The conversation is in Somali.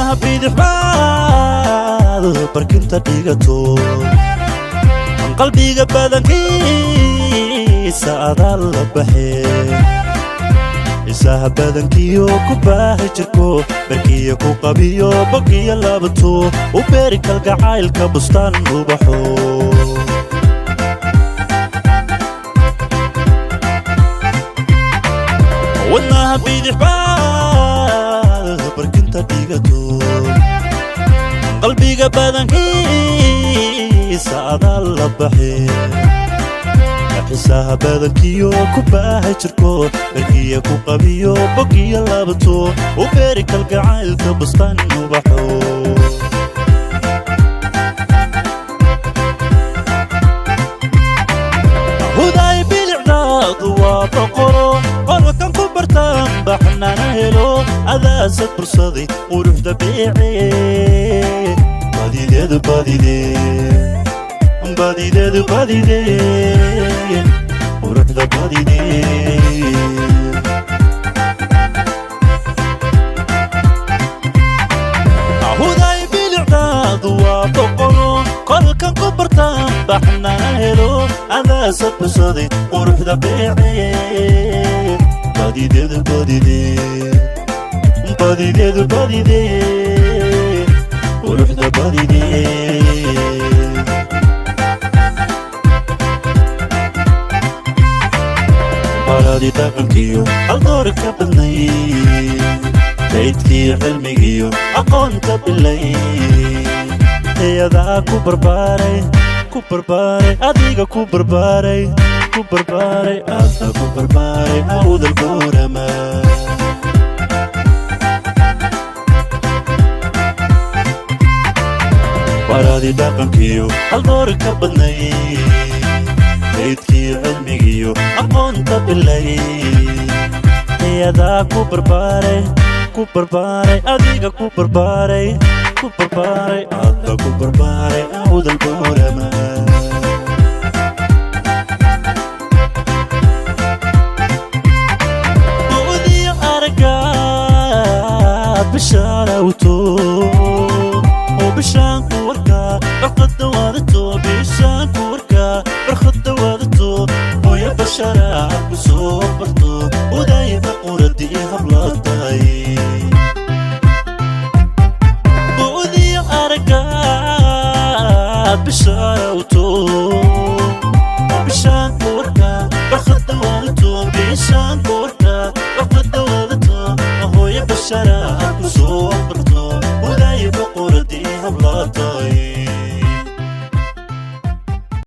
wadnaha bidix baad barkinta dhigato qalbiga badankiisa adaa la baxee isaha badankiyo ku baahi jirko barkiya ku qabiyo bogiya labato u beeri kalgacaylka bustaan ubaxo wadnaha bidix baad barkinta dhigato qalbiga badankiisa adaa la baxee isaha badankiyo ku baahi jirko barkiya ku qabiyo bogiya labato u beeri kalgacaylka bustaan ubaxo huday bilicdaadu waa boqoro qolkan ku bartaan baxnana helo adaasad bursaday quruxda beecee badideedu badideedu quruxda huday bilicdaadu waa boqoro qolkan ku bartaan baxnana helo adaasad bursaday quruxda beecee badideedu quruxda baladii dhaqankiyo aldoorka badnay kaydkii cilmigiyo aqoonta bilay eeyadaa ku barbaaray adiga ku barbaaray aadna ku barbaaray awdal buurama baladii dhaqankiyo aldoorka badnay kaydkii cilmigiyo aqoonta bilay eeyadaa ku barbaaray adiga ku barbaaray aadna ku barbaaray awdal buurama buudiyo aragaad bishaanawto oo bishaanku warkaa barqada waadato bishaanku warkaa barqada waadato hooya basharaad ku soo barto udayba quradii hablatay buudiyo aragaad bishaanawto bishaanku warkaa barqada waadato bishaanku warkaa barqada waadato hooya basharaad